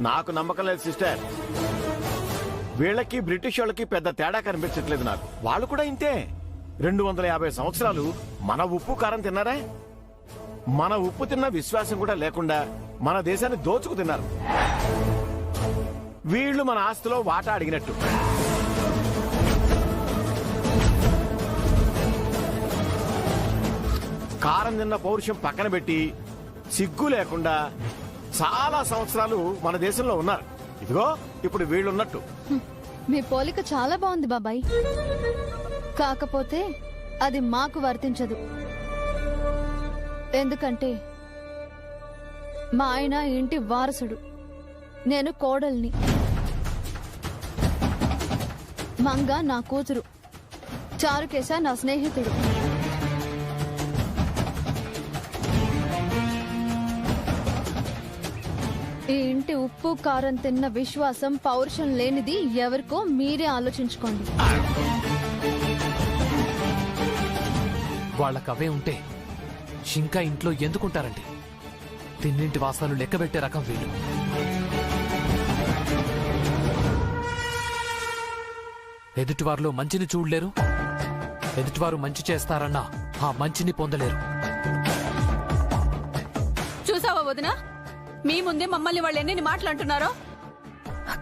నాకు నమ్మకం లేదు సిస్టర్. వీళ్ళకి బ్రిటిష్ వాళ్ళకి పెద్ద తేడా కనిపించట్లేదు నాకు. వాళ్ళు కూడా ఇంతే. 250 సంవత్సరాలు మన ఉప్పు కారం తిన్నారా? మన ఉప్పు తిన్న విశ్వాసం కూడా లేకుండా మన దేశాన్ని దోచుకు తిన్నారు. వీళ్ళు మన ఆస్తిలో వాటా అడిగినట్టు. కారం తిన్న పౌరుషం పక్కన పెట్టి సిగ్గు లేకుండా చాలా సంవత్సరాలు మన దేశంలో ఉన్నారు. ఇదిగో ఇప్పుడు వీళ్ళున్నట్టు. మీ పోలిక చాలా బాగుంది బాబాయ్. కాకపోతే అది మాకు వర్తించదు. ఎందుకంటే మా ఆయన ఇంటి వారసుడు, నేను కోడల్ని. మంగ నా కూతురు, చారుకేశ నా స్నేహితుడు. ఈ ఇంటి ఉప్పు కారం తిన్న విశ్వాసం పౌరుషం లేనిది ఎవరికో మీరే ఆలోచించుకోండి. వాళ్ళకవే ఉంటే ఇంకా ఇంట్లో ఎందుకుంటారండి? తిన్నింటి వాసాలు లెక్కబెట్టే రకం వీళ్ళు. ఎదుటివారిలో మంచిని చూడలేరు, ఎదుటివారు మంచి చేస్తారన్నా ఆ మంచిని పొందలేరు. చూసావా వదినా, మీ ముందే మమ్మల్ని వాళ్ళు ఎన్ని మాటలంటున్నారో.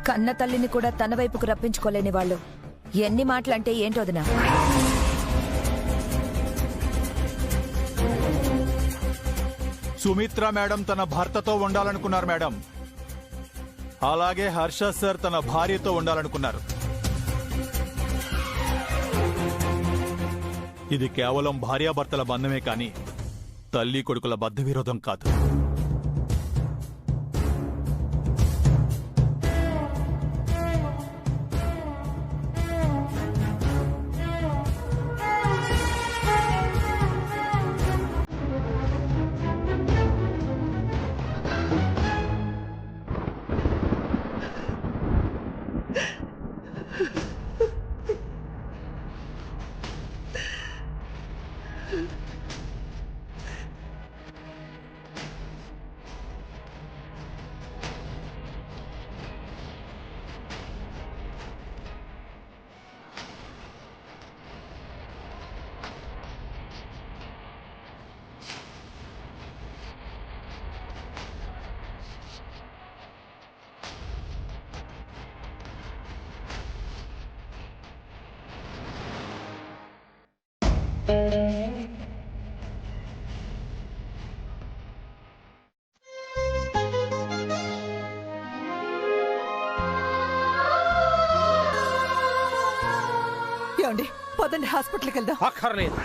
కన్న తల్లిని కూడా తన వైపుకు రప్పించుకోలేని వాళ్ళు ఎన్ని మాటలంటే ఏంటోదినా? సుమిత్ర మేడం తన భర్తతో ఉండాలనుకున్నారు మేడం. అలాగే హర్ష సార్ తన భార్యతో ఉండాలనుకున్నారు. ఇది కేవలం భార్యాభర్తల బంధమే కానీ తల్లి కొడుకుల బద్ధ విరోధం కాదు. ఏమండి, పదండి హాస్పిటల్కి వెళ్దాం. అక్కర్లేదు.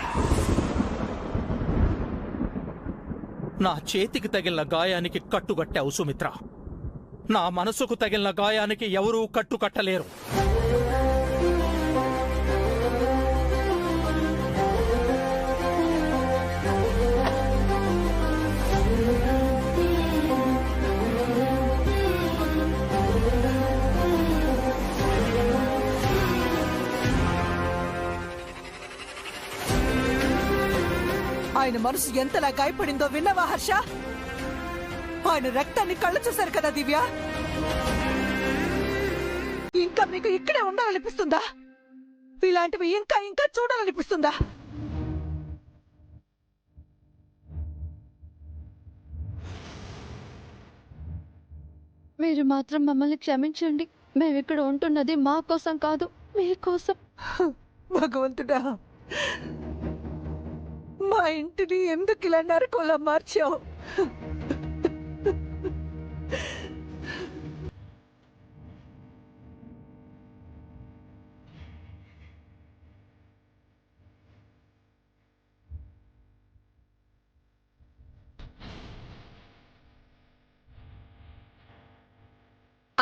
నా చేతికి తగిలిన గాయానికి కట్టుకట్టావు సుమిత్ర. నా మనసుకు తగిలిన గాయానికి ఎవరూ కట్టుకట్టలేరు. ఆయన మనసు ఎంతలా గాయపడిందో విన్నావా హర్ష? ఆయన రక్తాన్ని కళ్ళు చూశారు కదా దివ్య. ఇంకా మీకు ఇక్కడే ఉండాలనిపిస్తుందా? ఇలాంటివి ఇంకా ఇంకా చూడాలనిపిస్తుందా? మీరు మాత్రం మమ్మల్ని క్షమించండి. మేమిక్కడ ఉంటున్నది మా కోసం కాదు, మీకోసం. భగవంతుడా, మా ఇంటిని ఎందుకు ఇలా నరకంలా మార్చావు?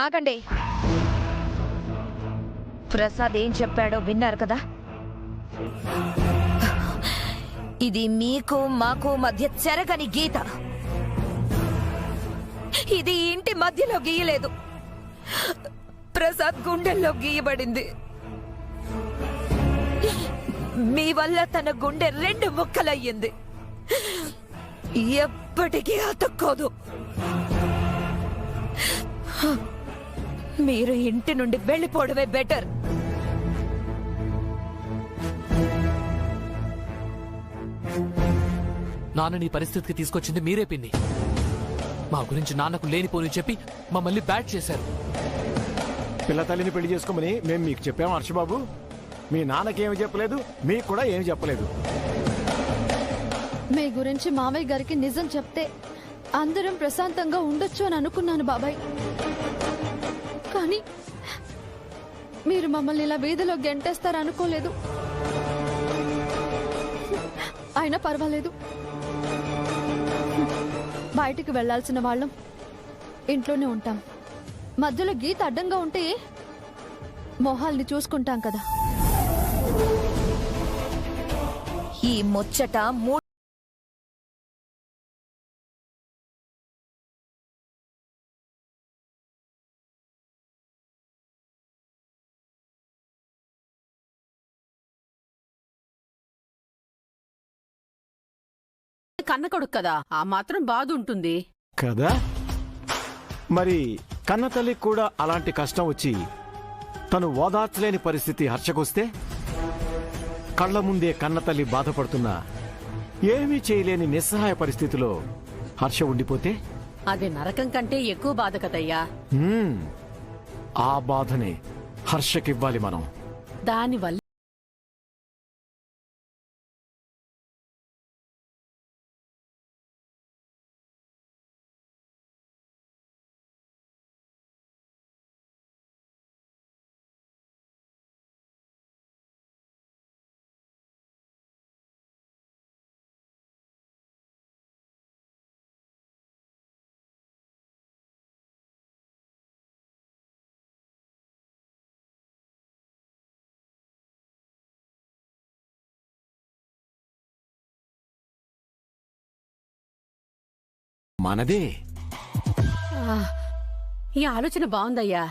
ఆగండి. ప్రసాద్ ఏం చెప్పాడో విన్నారు కదా? ఇది మీకు మాకు మధ్య చెరగని గీత. ఇది ఇంటి మధ్యలో గీయలేదు, ప్రసాద్ గుండెల్లో గీయబడింది. మీ వల్ల తన గుండె 2 ముక్కలయ్యింది. ఎప్పటికీ అతుక్కోదు. మీరు ఇంటి నుండి వెళ్ళిపోవడమే బెటర్. నాన్నని ఈ పరిస్థితికి తీసుకొచ్చింది మీరే పిన్ని. మా గురించి నాన్నకు లేనిపోని చెప్పి మమ్మల్ని బ్యాట్ చేశారు. పిల్ల తల్లిని పెళ్లి చేసుకోమని మేము మీకు చెప్పాము హర్షబాబు. మీ నాన్నకేమి చెప్పలేదు, మీకు కూడా ఏమి చెప్పలేదు. మీ గురించి మామయ్య గారికి నిజం చెప్తే అందరం ప్రశాంతంగా ఉండొచ్చు అని అనుకున్నాను బాబాయ్. కానీ మీరు మమ్మల్ని ఇలా వీధిలో గెంటేస్తారు అనుకోలేదు. అయినా పర్వాలేదు, బయటికి వెళ్లాల్సిన వాళ్ళం ఇంట్లోనే ఉంటాం. మధ్యలో గీత అడ్డంగా ఉంటే మొహాల్ని చూసుకుంటాం కదా. ఈ ముచ్చట కన్న కొడుకు కదా, ఆ మాత్రం బాధ ఉంటుంది కదా. మరి కన్న తల్లికి కూడా అలాంటి కష్టం వచ్చి తను ఓదార్చలేని పరిస్థితి హర్షకొస్తే, కళ్ల ముందే కన్న తల్లి బాధపడుతున్నా ఏమీ చేయలేని నిస్సహాయ పరిస్థితిలో హర్ష ఉండిపోతే అది నరకం కంటే ఎక్కువ బాధ కదయ్యా. ఆ బాధనే హర్షకివ్వాలి మనం. దానివల్ల మనదే. ఈ ఆలోచన బాగుందయ్యా.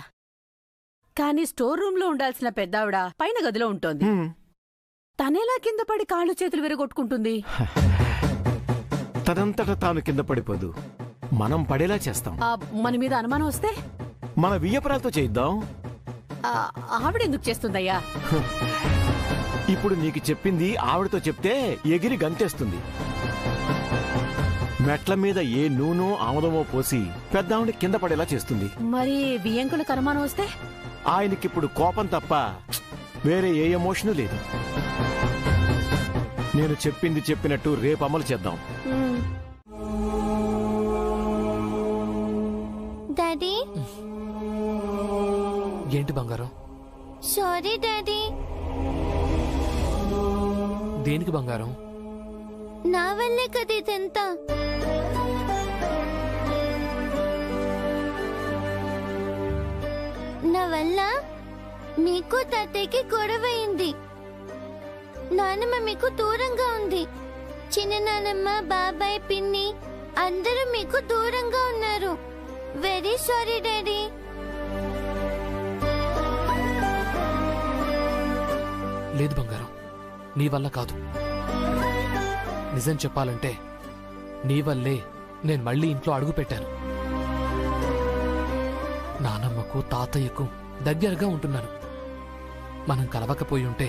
కానీ స్టోర్ రూమ్ లో ఉండాల్సిన పెద్దావిడ పైన గదిలో ఉంటోంది. తనేలా కింద పడి కాళ్ళు చేతులు విరగొట్టుకుంటుంది? తనంతట తాను కింద పడిపోదు, మనం పడేలా చేస్తాం. మన మీద అనుమానం వస్తే మన వియ్యపురాలతో చేయిద్దాం. ఆవిడెందుకు చేస్తుందయ్యా? ఇప్పుడు నీకు చెప్పింది ఆవిడతో చెప్తే ఎగిరి గంతేస్తుంది. మెట్ల మీద ఏ నూనో ఆముదమో పోసి పెద్దావిడ కింద పడేలా చేస్తుంది. మరి బియ్యంకులకు అనుమానం వస్తే? ఆయనకిప్పుడు కోపం తప్ప వేరే ఏ ఎమోషను లేదు. నేను చెప్పింది చెప్పినట్టు రేపు అమలు చేద్దాం. డాడీ, ఏంటి బంగారం? Sorry daddy. దేనికి బంగారం? నా వల్లే కదా ఇదంతా. నా వల్ల మీకు తాతయ్యకి గొడవైంది. నానమ్మ మీకు దూరంగా ఉంది. చిన్న నానమ్మ, బాబాయ్, పిన్ని అందరూ మీకు దూరంగా ఉన్నారు. Very sorry daddy. లేదు బంగారం, నీ వల్ల కాదు. నిజం చెప్పాలంటే నీ వల్లే నేను మళ్ళీ ఇంట్లో అడుగు పెట్టాను. నానమ్మకు తాతయ్యకు దగ్గరగా ఉంటున్నాను. మనం కలవకపోయి ఉంటే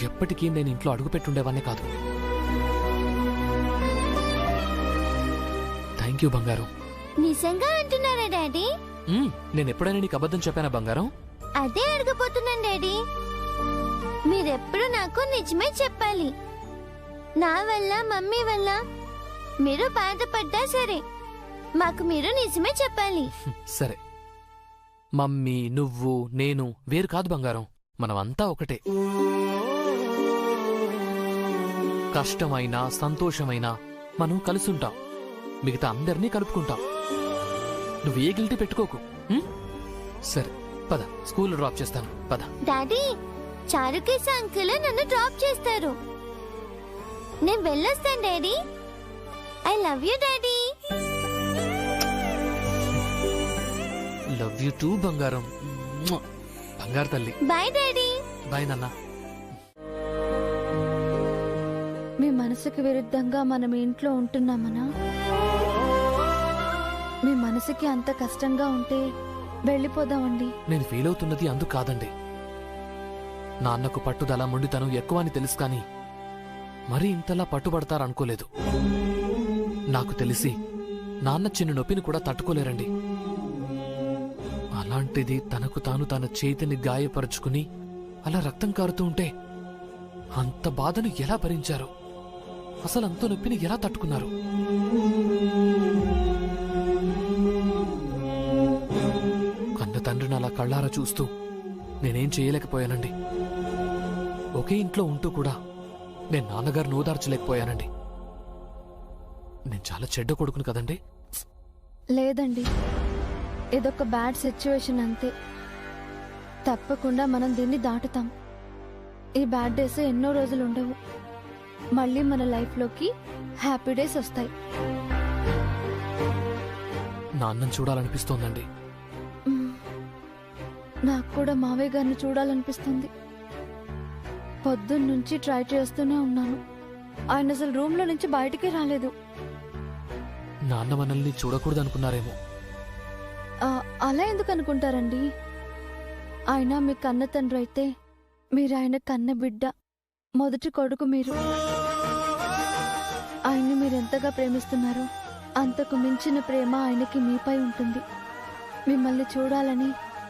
ఎప్పటికీ నేను ఇంట్లో అడుగు పెట్టుండేవాన్నే కాదు. థ్యాంక్ యూ బంగారం. నిజంగా అంటున్నారా డాడీ? నేను ఎప్పుడైనా నీకు అబద్ధం చెప్పానా బంగారం? అదే అడగబోతున్నాను డాడీ. మీరెప్పుడు నాకు నిజమే చెప్పాలి. నా వల్ల, మమ్మీ వల్ల మీరు బాధపడ్డా సరే, మాకు మీరు నిజమే చెప్పాలి. సరే, మమ్మీ, నువ్వు, నేను వేరు కాదు బంగారం. మనమంతా ఒకటే. కష్టమైనా సంతోషమైనా మనం కలుసుంటాం. మిగతా అందరినీ కలుపుకుంటాం. నువ్వు ఏ గిల్టీ పెట్టుకోకు. సరే పద, స్కూల్ డ్రాప్ చేస్తాను. పద. డాడీ, చారుకేశ అంకుల్ నన్ను డ్రాప్ చేస్తారు. నేను వెళ్ళొస్తాను daddy. I love you daddy. Love you two బంగారం. బంగారు తల్లి. Bye daddy. బాయ్ నాన్న. మీ మనసుకు విరుద్ధంగా మనం ఇంట్లో ఉంటున్నామనా? మీ మనసుకి అంత కష్టంగా ఉంటే వెళ్ళిపోదామండి. నేను ఫీల్ అవుతున్నది అందుకు కాదండి. నాన్నకు పట్టుదల మొండితనం ఎక్కువ అని తెలుసు కానీ మరీ ఇంతలా పట్టుబడతారనుకోలేదు. నాకు తెలిసి నాన్న చిన్న నొప్పిని కూడా తట్టుకోలేరండి. అలాంటిది తనకు తాను తన చేతిని గాయపరుచుకుని అలా రక్తం కారుతూ ఉంటే అంత బాధను ఎలా భరించారు? అసలు అంత నొప్పిని ఎలా తట్టుకున్నారు? కన్న తండ్రిని అలా కళ్ళారా చూస్తూ నేనేం చేయలేకపోయానండి. ఒకే ఇంట్లో ఉంటూ కూడా నేను నాన్నగారిని ఓదార్చలేకపోయానండి. నేను చాలా చెడ్డ కొడుకును కదండి. లేదండి, ఇదొక బ్యాడ్ సిచ్యువేషన్ అంతే. తప్పకుండా మనం దీన్ని దాటుతాం. ఈ బ్యాడ్ డేస్ ఎన్నో రోజులు ఉండవు. మళ్ళీ మన లైఫ్లోకి హ్యాపీ డేస్ వస్తాయి. నాన్నని చూడాలనిపిస్తోందండి. నాకు కూడా మావయ్య గారిని చూడాలనిపిస్తుంది. పొద్దున్నుంచి ట్రై చేస్తూనే ఉన్నాను. ఆయన అసలు రూమ్ లో నుంచి బయటికి రాలేదు. నాన్న మనల్ని చూడకూడదనుకున్నారేమో. అలా ఎందుకు అనుకుంటారండి? ఆయన మీ కన్న తండ్రి అయితే మీరు ఆయన కన్న బిడ్డ, మొదటి కొడుకు మీరు. ఆయన్ని మీరెంతగా ప్రేమిస్తున్నారో అంతకు మించిన ప్రేమ ఆయనకి మీపై ఉంటుంది. మిమ్మల్ని చూడాలని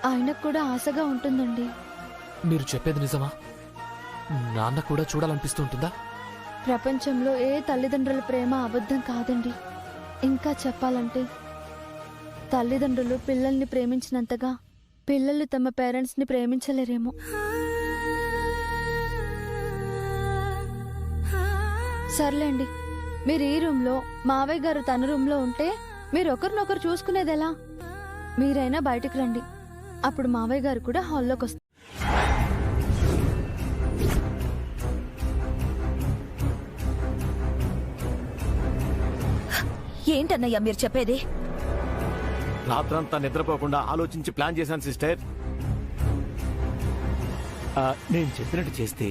ఆయనకు కూడా ఆశగా ఉంటుందండి. మీరు చెప్పేది నిజమా? నాన్న కూడా చూడాలనిపిస్తుంటుందా? ప్రపంచంలో ఏ తల్లిదండ్రుల ప్రేమ అబద్ధం కాదండి. ఇంకా చెప్పాలంటే తల్లిదండ్రులు పిల్లల్ని ప్రేమించినంతగా పిల్లలు తమ పేరెంట్స్ ని ప్రేమించలేరేమో. సర్లేండి, మీరు ఈ రూమ్లో, మావయ్య గారు తన రూమ్లో ఉంటే మీరు ఒకరినొకరు చూసుకునేదెలా? మీరైనా బయటికి రండి, అప్పుడు మావయ్య గారు కూడా హాల్లోకి వస్తారు. ఏంటన్నయ్యా మీరు చెప్పేది? రాత్రంతా నిద్రపోకుండా ఆలోచించి ప్లాన్ చేశాను సిస్టర్. నేను చెప్పినట్టు చేస్తే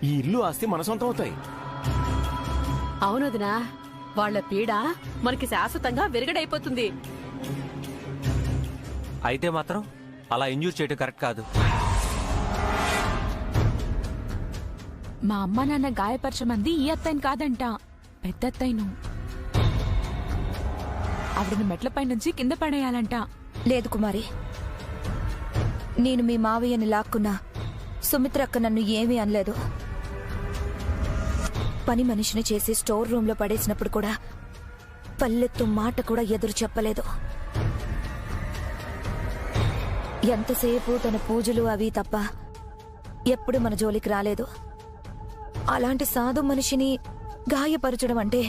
ఈ ఇల్లు ఆస్తి మన సొంతం అవుతాయి. అవునదినా, వాళ్ల పీడ మనకి శాశ్వతంగా విరగడైపోతుంది. అయితే మాత్రం అలా ఇంజూర్ చేయడం కరెక్ట్ కాదు. మా అమ్మ నాన్న గాయపరచమంది ఈ అత్తయ్యను కాదంట, పెద్ద అత్తయ్యను. ఆవిడని మెట్లపై నుంచి కింద పడేయాలంట. లేదు కుమారి, నేను మీ మావయ్యని లాక్కున్నా సుమిత్ర అక్క నన్ను ఏమీ అనలేదు. పని మనిషిని చేసి స్టోర్ రూమ్ లో పడేసినప్పుడు కూడా పల్లెత్తు మాట కూడా ఎదురు చెప్పలేదు. ఎంతసేపు తన పూజలు అవి తప్ప ఎప్పుడు మన జోలికి రాలేదు. అలాంటి సాధు మనిషిని గాయపరచడం అంటే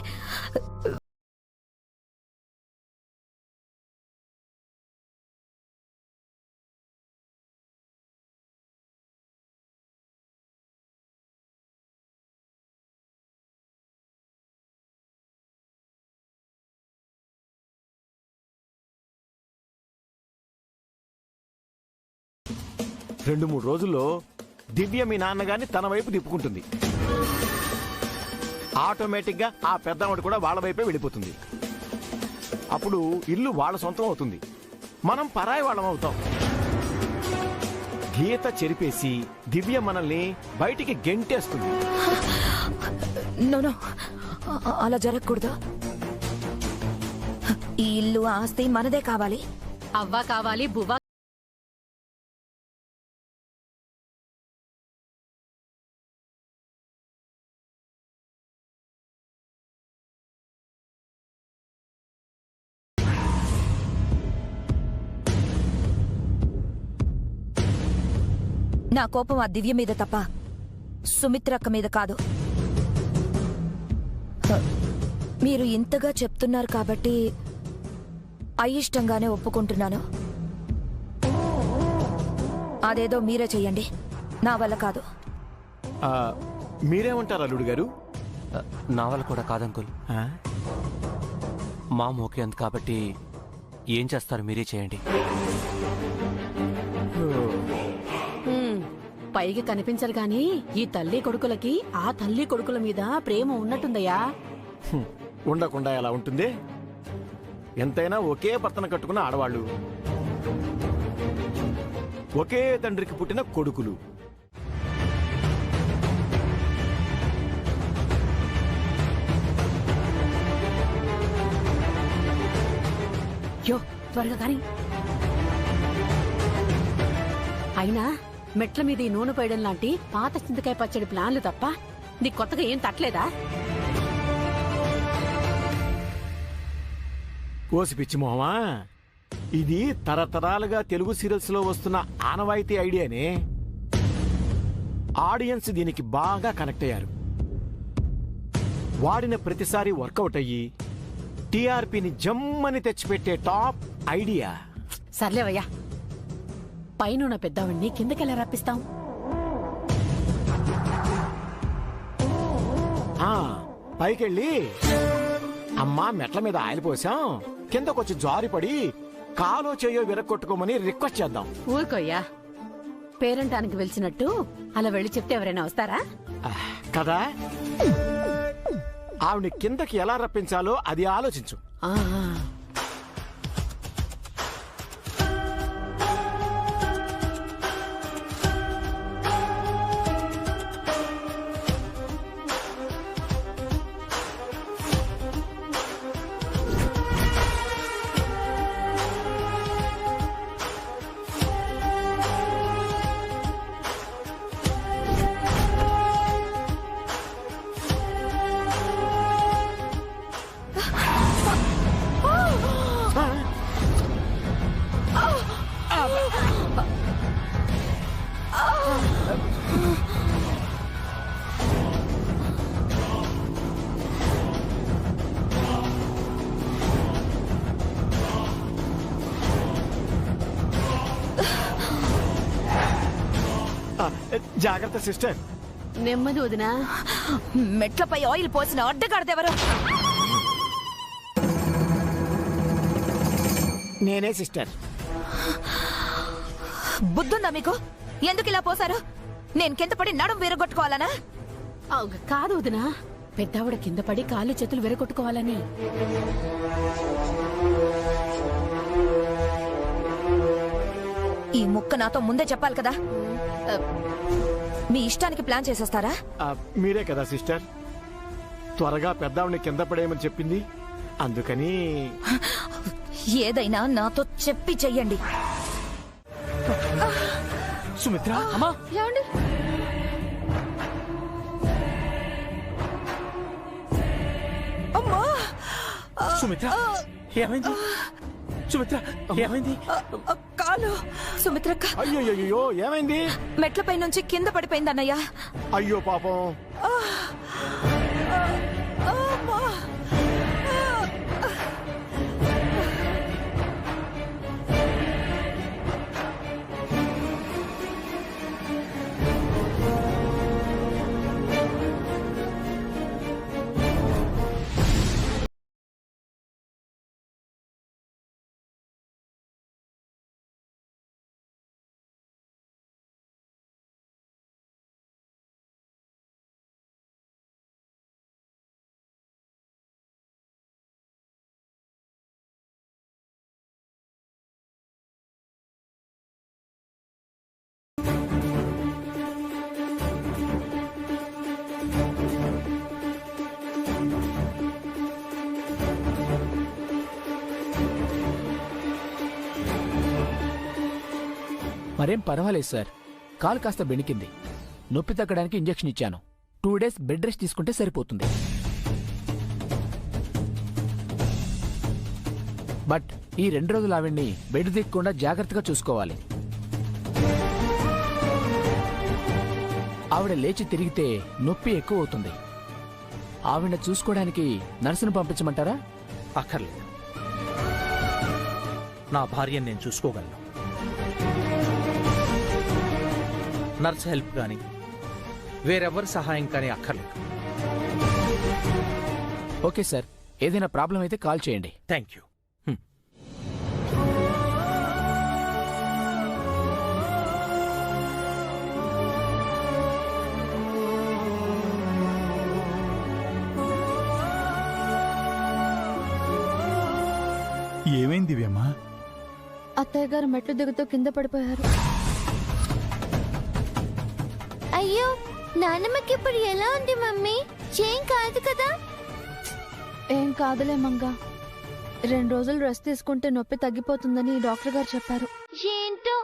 రెండు మూడు రోజుల్లో దివ్య మీ నాన్నగారిని తన వైపు తిప్పుకుంటుంది. ఆటోమేటిక్ గా ఆ పెద్దవాడు కూడా వాళ్ళ వైపే వెళ్ళిపోతుంది. అప్పుడు ఇల్లు వాళ్ళ సొంతం అవుతుంది, మనం పరాయి వాళ్ళం అవుతాం. గీత చెరిపేసి దివ్య మనల్ని బయటికి గెంటేస్తుంది. నో, అలా జరగకూడదు. ఈ ఇల్లు ఆస్తి మనదే కావాలి. అవ్వా కావాలి, బువ్వా నా కోపం ఆ దివ్య మీద తప్ప సుమిత్రక్క మీద కాదు. మీరు ఇంతగా చెప్తున్నారు కాబట్టి అయిష్టంగానే ఒప్పుకుంటున్నాను. అదేదో మీరే చెయ్యండి, నా వల్ల కాదు. మీరేమంటారు అల్లుడు గారు? నా వల్ల కూడా కాదంకుల్. మా మోకే అంత కాబట్టి ఏం చేస్తారు మీరే చేయండి. పైకి కనిపించరు గాని ఈ తల్లి కొడుకులకి ఆ తల్లి కొడుకుల మీద ప్రేమ ఉన్నట్టుందయ్యా. ఉండకుండా ఎలా ఉంటుంది? ఎంతైనా ఒకే భర్తను కట్టుకున్న ఆడవాళ్ళు, ఒకే తండ్రికి పుట్టిన కొడుకులు. యో త్వరగా కానీ. అయినా మెట్ల మీద ఈ నూనె పోయడం లాంటి పాత చింతకాయ పచ్చడి ప్లాన్లు తప్ప నీకు కొత్తగా ఏం తట్టలేదా? కోసి పిచ్చి మొహమా, ఇది తరతరాలుగా తెలుగు సీరియల్స్ లో వస్తున్న ఆనవాయితీ ఐడియానే. ఆడియన్స్ దీనికి బాగా కనెక్ట్ అయ్యారు. వాడిన ప్రతిసారి వర్కౌట్ అయ్యి టీఆర్పీని జమ్మని తెచ్చిపెట్టే టాప్ ఐడియా. సర్లేవయ్యా, పైన పెద్దవాడిని కిందకెలా రప్పిస్తాం? పైకెళ్ళి అమ్మా మెట్ల మీద ఆయిల్ పోసాం, కిందకొచ్చి జారిపడి కాలో చేయో విరగొట్టుకోమని రిక్వెస్ట్ చేద్దాం. ఊరుకోయ్యా, పేరంటానికి వెలిచినట్టు అలా వెళ్ళి చెప్తే ఎవరైనా వస్తారా? కదా, ఆవిడ కిందకి ఎలా రప్పించాలో అది ఆలోచించు. జాగ్రత్త సిస్టర్. నెమ్మది వదినా. మెట్లపై ఆయిల్ పోసిన అడ్డగాడదెవరు? నేనే సిస్టర్. బుద్ధుందా మీకు? ఎందుకు ఇలా పోసారు? నేను కింద పడి నడుం విరగొట్టుకోవాలనా? కాదు వదినా, పెద్దావిడ కింద పడి కాళ్ళు చేతులు విరగొట్టుకోవాలని. ఈ ముక్క నాతో ముందే చెప్పాలి కదా. మీ ఇష్టానికి ప్లాన్ చేసేస్తారా? మీరే కదా సిస్టర్ త్వరగా పెద్దావిని కింద పడేయమని చెప్పింది, అందుకని. ఏదైనా నాతో చెప్పి చెయ్యండి. సుమిత్ర, అమ్మా ఏమండి? అమ్మా! సుమిత్ర, ఏమైంది? సుమిత్ర, ఏమైంది? కాలు. సుమిత్రక్క, అయ్యో ఏమైంది? మెట్లపై నుంచి కింద పడిపోయింది అన్నయ్య. అయ్యో పాపం. మరేం పర్వాలేదు సార్, కాలు కాస్త బెణికింది. నొప్పి తగ్గడానికి ఇంజెక్షన్ ఇచ్చాను. 2 డేస్ బెడ్ రెస్ట్ తీసుకుంటే సరిపోతుంది. బట్ ఈ 2 రోజులు ఆవిడ్ని బెడ్ దిక్కకుండా జాగ్రత్తగా చూసుకోవాలి. ఆవిడ లేచి తిరిగితే నొప్పి ఎక్కువ అవుతుంది. ఆవిడ చూసుకోవడానికి నర్సును పంపించమంటారా? అక్కర్లేదు, నా భార్యను నేను చూసుకోగలను. నర్స్ హెల్ప్ కానీ వేరెవరి సహాయం కానీ అక్కర్లేదు. ఓకే సార్, ఏదైనా ప్రాబ్లం అయితే కాల్ చేయండి. Thank you. ఏమైంది దివ్యమ్మ? అత్తయ్య గారు మెట్లు దిగుతూ కింద పడిపోయారు. అయ్యో, నానమ్మకి ఇప్పుడు ఎలా ఉంది మమ్మీ? చేం కాదు కదా? ఏం కాదులే మంగా, 2 రోజులు రెస్ట్ తీసుకుంటే నొప్పి తగ్గిపోతుందని డాక్టర్ గారు చెప్పారు. ఏంటో,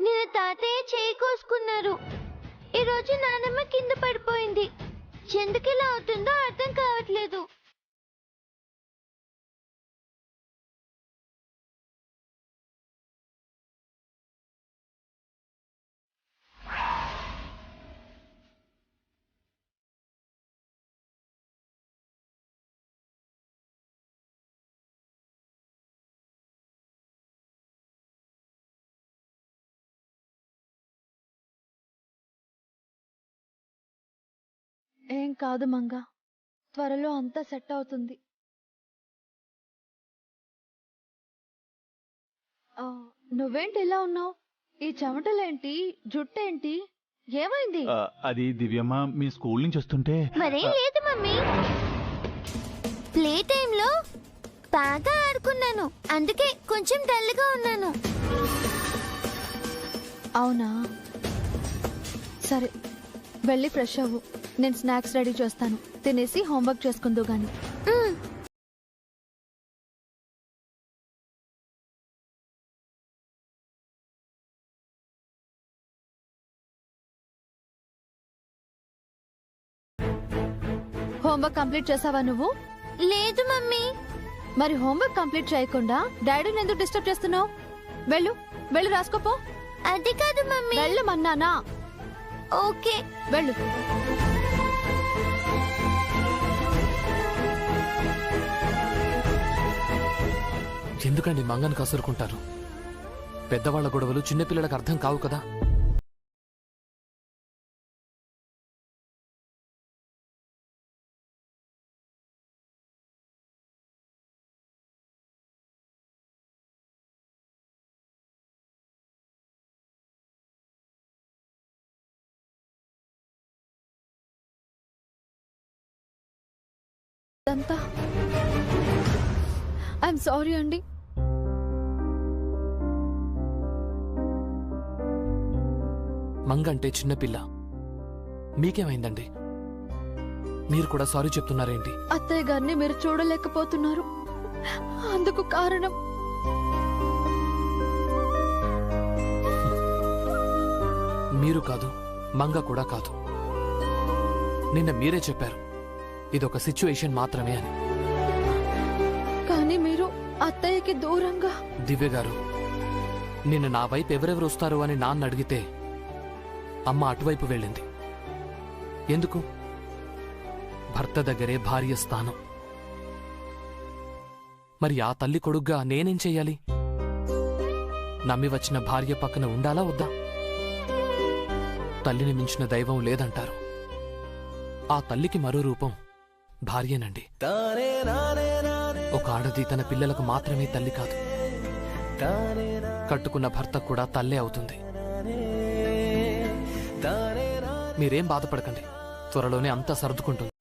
నేను తాతయ్య చేయి కోసుకున్నారు. ఈ రోజు నానమ్మ కింద పడిపోయింది. ఎందుకు ఇలా అవుతుందో అర్థం కావట్లేదు. ఏం కాదు మంగా, త్వరలో అంతా సెట్ అవుతుంది. నువ్వేంటి ఇలా ఉన్నావు? ఈ చెమటలేంటి, జుట్టేంటి, ఏమైంది? అది దివ్యమ్మ, మీ స్కూల్ నుంచి వస్తుంటే. మరేం లేదు మమ్మీ, ప్లే టైంలో బాగా ఆడుకున్నాను, అందుకే కొంచెం డల్గా ఉన్నాను. అవునా, సరే వెళ్ళి ఫ్రెష్ అవ్వు. నేను స్నాక్స్ రెడీ చేస్తాను, తినేసి హోంవర్క్ చేసుకుందు గాని. హోంవర్క్ కంప్లీట్ చేసావా నువ్వు? లేదు మమ్మీ. మరి హోంవర్క్ కంప్లీట్ చేయకుండా డాడీని ఎందుకు డిస్టర్బ్ చేస్తున్నావు? వెళ్ళు, వెళ్ళి రాసుకోపో. అది కాదు మమ్మీ. వెళ్ళమన్నానా? ఓకే, వెళ్ళు. ఎందుకండి మంగను కసురుకుంటారు? పెద్దవాళ్ల గొడవలు చిన్నపిల్లలకు అర్థం కావు కదా. ఐఎమ్ సారీ అండి. మంగంటే చిన్నపిల్ల, మీకేమైందండి? మీరు కూడా సారీ చెప్తున్నారేంటి? అత్తయ్య గారిని మీరు చూడలేకపోతున్నారు, అందుకు కారణం మీరు కాదు, మంగ కూడా కాదు. నిన్న మీరే చెప్పారు ఇదొక సిచ్యువేషన్ మాత్రమే అని. కానీ మీరు అత్తయ్యకి దూరంగా. దివ్య గారు, నిన్న నా వైపు ఎవరెవరు వస్తారు అని నాన్న అడిగితే అమ్మ అటువైపు వెళ్ళింది. ఎందుకు? భర్త దగ్గరే భార్య స్థానం. మరి ఆ తల్లి కొడుగ్గా నేనేం చెయ్యాలి? నమ్మి వచ్చిన భార్య పక్కన ఉండాలా వద్దా? తల్లిని మించిన దైవం లేదంటారు. ఆ తల్లికి మరో రూపం భార్యేనండి. ఒక ఆడది తన పిల్లలకు మాత్రమే తల్లి కాదు, కట్టుకున్న భర్త కూడా తల్లే అవుతుంది. మీరేం బాధపడకండి, త్వరలోనే అంతా సర్దుకుంటుంది.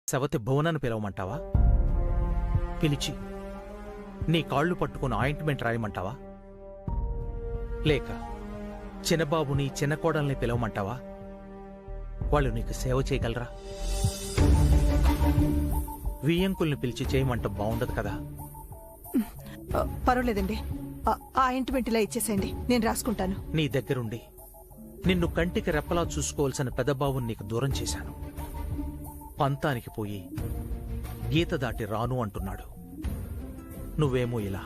సవతి భువనను పిలవమంటావా? పిలిచి నీ కాళ్ళు పట్టుకుని ఆయింట్మెంట్ రాయమంటావా? లేక చిన్నబాబుని చిన్న కోడల్ని పిలవమంటావా? వాళ్ళు నీకు సేవ చేయగలరా? వియ్యంకుల్ని పిలిచి చేయమంటాం బాగుండదు కదా. పర్వాలేదండి, ఆ ఇంటిమెంట్ ఇలా ఇచ్చేసేయండి, నేను రాసుకుంటాను. నీ దగ్గరుండి నిన్ను కంటికి రెప్పలా చూసుకోవాల్సిన పెద్దబాబుని నీకు దూరం చేశాను. పంతానికి పోయి గీత దాటి రాను అంటున్నాడు. నువ్వేమో ఇలా.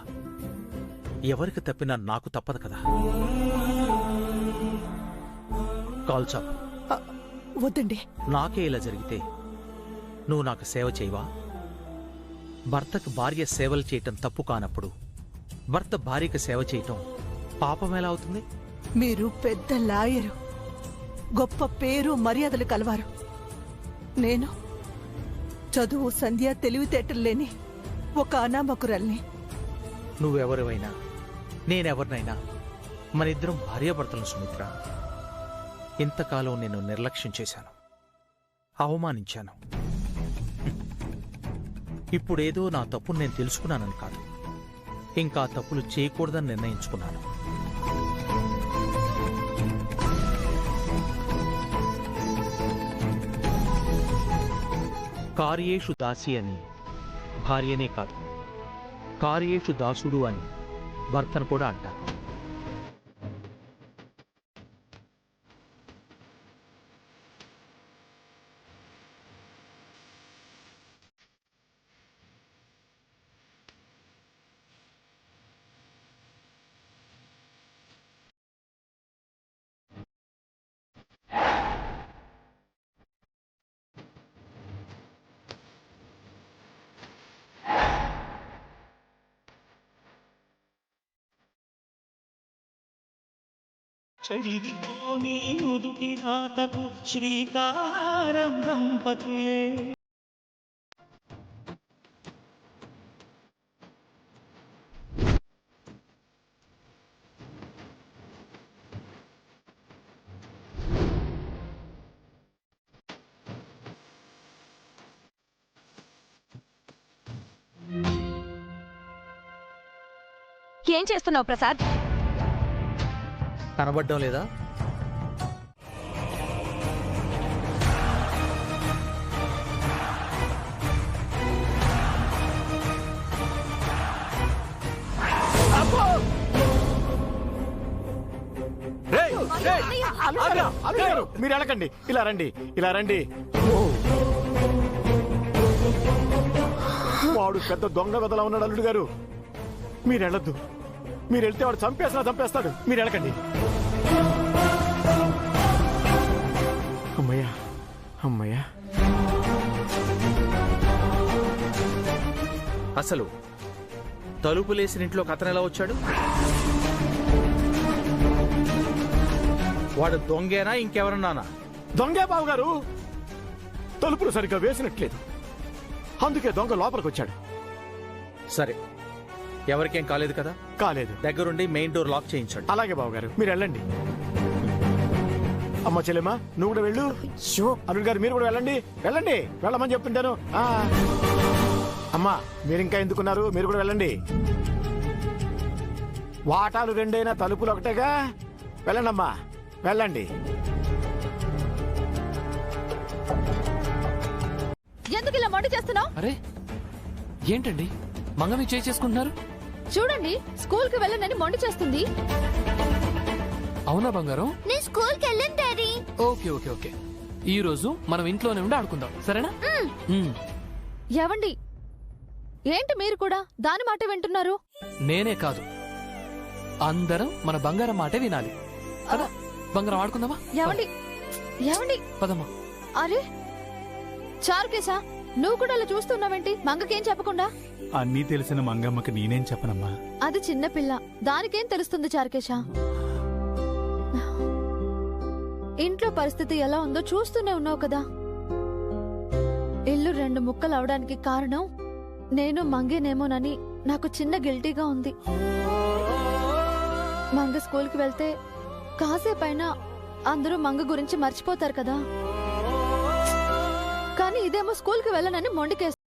ఎవరికి తప్పినా నాకు తప్పదు కదా. కాల్చాప్. వద్దండి. నాకే ఇలా జరిగితే నువ్వు నాకు సేవ చేయవా? భర్తకు భార్య సేవలు చేయటం తప్పు కానప్పుడు భర్త భార్యకు సేవ చేయటం పాపం ఎలా అవుతుంది? మీరు పెద్ద లాయరు, గొప్ప పేరు మర్యాదలు కలవారు. నేను చదువు సంధ్య తెలివితేటలు లేని ఒక అనామకురాల్ని. నువ్వెవరివైనా నేనెవరినైనా మనిద్దరం భార్యాభర్తలను సుమిత్ర. ఇంతకాలం నేను నిర్లక్ష్యం చేశాను, అవమానించాను. ఇప్పుడేదో నా తప్పును నేను తెలుసుకున్నానని కాదు, ఇంకా తప్పులు చేయకూడదని నిర్ణయించుకున్నాను. కార్యేషు దాసి అని భార్యనే కాదు, కార్యేషు దాసుడు అని భర్తను కూడా అంటారు. చరిదికోని ఉదుటి రాతకు శ్రీకారం దంపతే. ఏం చేస్తున్నావు ప్రసాద్? కనబడ్డం లేదా? మీరు వెళ్ళకండి, ఇలా రండి, ఇలా రండి. వాడు పెద్ద దొంగ వెదలా ఉన్నాడు అల్లుడు గారు. మీరు వెళ్ళొద్దు, మీరు వెళ్తే వాడు చంపేస్తాడు. మీరు వెళ్ళకండి. అమ్మయ్యా అమ్మయ్యా. అసలు తలుపులేసిన ఇంట్లోకి అతను ఎలా వచ్చాడు? వాడు దొంగేనా ఇంకెవరన్నానా? దొంగే బాబు గారు, తలుపులు సరిగ్గా వేసినట్లేదు, అందుకే దొంగ లోపలికి వచ్చాడు. సరే, ఎవరికేం కాలేదు కదా? కాలేదు. దగ్గరుండి మెయిన్ డోర్ లాక్ చేయించండి. అలాగే బాబు గారు, మీరు వెళ్ళండి. అమ్మ చెల్లెమ్మా, నువ్వు కూడా వెళ్ళు. అల్లుడు గారు మీరు కూడా వెళ్ళండి, వెళ్ళండి, వెళ్ళమని చెప్తుంటాను. అమ్మా మీరు ఇంకా ఎందుకున్నారు, మీరు కూడా వెళ్ళండి. వాటాలు రెండైనా తలుపులు ఒకటేగా, వెళ్ళండి అమ్మా, వెళ్ళండి. ఎందుకు ఇలా మొండి చేస్తున్నావు? అరే ఏంటండి మంగమి చేసుకుంటున్నారు? చూడండి, స్కూల్ కి వెళ్ళనని మొండి చేస్తుంది. అవునా బంగారం? నేను స్కూల్ కి వెళ్ళను డాడీ. ఓకే ఓకే ఓకే, ఈ రోజు మనం ఇంట్లోనే ఉండి ఆడుకుందాం, సరేనా? ఏవండి, ఏంటి మీరు కూడా దాని మాట వింటున్నారు? నేనే కాదు, అందరం మన బంగారం మాటే వినాలి. కదా బంగారం, ఆడుకుందామా? ఏవండి ఏవండి, పదమ్మా. అరే చారుకేశా, నువ్వు కూడా అలా చూస్తున్నావేంటి మంగకేం చెప్పకుండా? అన్నీ తెలిసిన మంగమ్మకి నేనేం చెప్పనమ్మా. అది చిన్న పిల్ల, దానికేం తెలుస్తుంది చారుకేశా? ఇంట్లో పరిస్థితి ఎలా ఉందో చూస్తూనే ఉన్నావు కదా. ఇల్లు రెండు ముక్కలు అవడానికి కారణం నేను మంగేనేమోనని నాకు చిన్న గిల్టీగా ఉంది. మంగ స్కూల్కి వెళ్తే కాసేపైనా అందరూ మంగ గురించి మర్చిపోతారు కదా. కానీ ఇదేమో స్కూల్కి వెళ్ళనని మొండికేస్తుంది.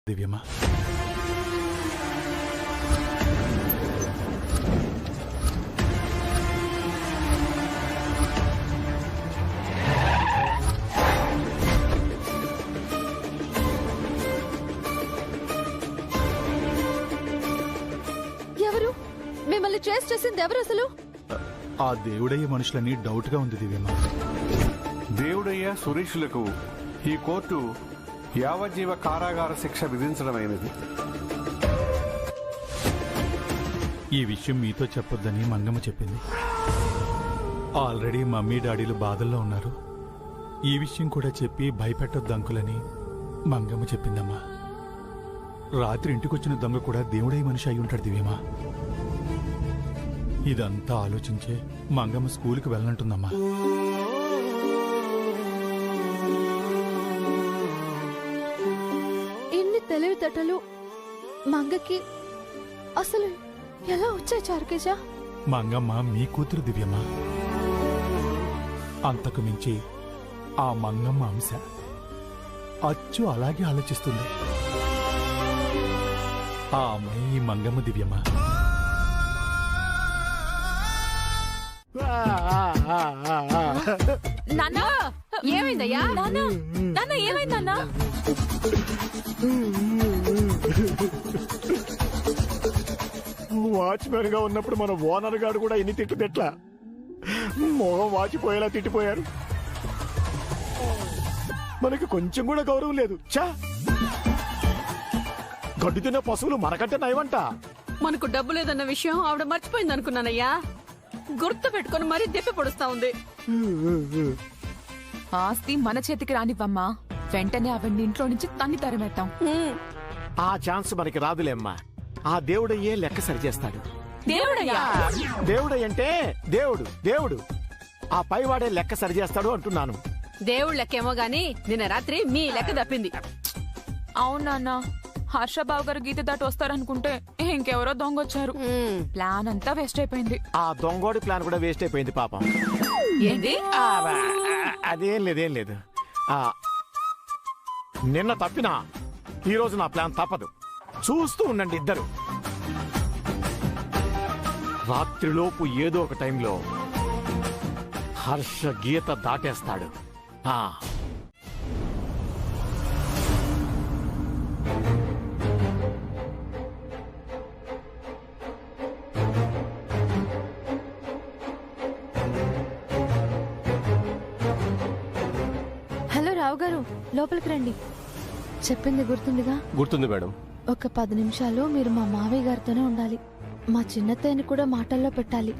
దివ్యమ్మా, ఎవరు మిమ్మల్ని ట్రేస్ చేసింది? ఎవరు అసలు? ఆ దేవుడయ్య మనుషులని డౌట్ గా ఉంది దివ్యమ్మా. దేవుడయ్య సురేషులకు ఈ కోర్టు యావజ్జీవ కారాగార శిక్ష విధించడమైనది. ఈ విషయం మీతో చెప్పొద్దని మంగమ్మ చెప్పింది. ఆల్రెడీ మమ్మీ డాడీలు బాధల్లో ఉన్నారు. ఈ విషయం కూడా చెప్పి భయపెట్టొద్దు అంకులని మంగమ్మ చెప్పిందమ్మా. రాత్రి ఇంటికొచ్చిన దొంగ కూడా దేవుడై మనిషి అయి ఉంటాడు దివ్యమా. ఇదంతా ఆలోచించే మంగమ్మ స్కూల్కి వెళ్ళనంటుందమ్మా. ఇన్ని తెలివితేటలు మంగకి అసలు ఎలా వచ్చాయి చారుకేశ? మంగమ్మ మీ కూతురు దివ్యమా. అంతకు మించి ఆ మంగమ్మ అంశ అచ్చు అలాగే ఆలోచిస్తుంది. ఆ అమ్మాయి ఈ మంగమ్మ దివ్యమా. నాన్న ఏమైందయ్యా? నాన్న నాన్న ఏమైందన్నా? వాచ్మెన్ గా ఉన్నప్పుడు మన ఓనర్ గారు కూడా ఎన్ని తిట్టుదెట్లా మొహం వాచిపోయేలా తిట్టిపోయారు. మనకి కొంచెం కూడా గౌరవం లేదు. చా గడ్డి తిన్న పశువులు మనకంటే నయమంట. మనకు డబ్బు లేదన్న విషయం ఆవిడ మర్చిపోయింది అనుకున్నానయ్యా. గుర్తు పెట్టుకుని మరీ దెప్పి పొడుస్తా ఉంది. ఆస్తి మన చేతికి రానివ్వమ్మా. వెంటనే ఆవిడ్ని ఇంట్లో నుంచి తన్ని తరిమేద్దాం. ఆ ఛాన్స్ మనకి రాదులేమ్మా. ఆ దేవుడయ్యే లెక్క సరిచేస్తాడు. దేవుడయ్యా? దేవుడయ్యంటే దేవుడు దేవుడు ఆ పైవాడే లెక్క సరిచేస్తాడు అంటున్నాను. దేవుడు లెక్కేమో గాని నిన్న రాత్రి మీ లెక్క తప్పింది. అవునన్నా, హర్షబాబు గారు గీత దాటి వస్తారనుకుంటే ఇంకెవరో దొంగొచ్చారు. ప్లాన్ అంతా వేస్ట్ అయిపోయింది. ఆ దొంగోడి ప్లాన్ కూడా వేస్ట్ అయిపోయింది పాపం. ఏంది? అదేం లేదేం లేదు. నిన్న తప్పినా ఈరోజు నా ప్లాన్ తప్పదు. చూస్తూ ఉండండి ఇద్దరు. రాత్రిలోపు ఏదో ఒక టైంలో హర్ష గీత దాటేస్తాడు. హలో రావు గారు, లోపలికి రండి. చెప్పింది గుర్తుందిగా? గుర్తుంది మేడం. ఒక 10 నిమిషాలు మీరు మా మావయ్య గారితోనే ఉండాలి. మా చిన్నత్తయ్యని కూడా మాటల్లో పెట్టాలి.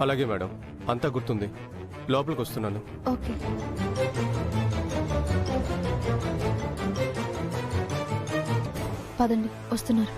అలాగే మేడం, అంతా గుర్తుంది. లోపలికి వస్తున్నాను. ఓకే. పదండి, వస్తున్నారు.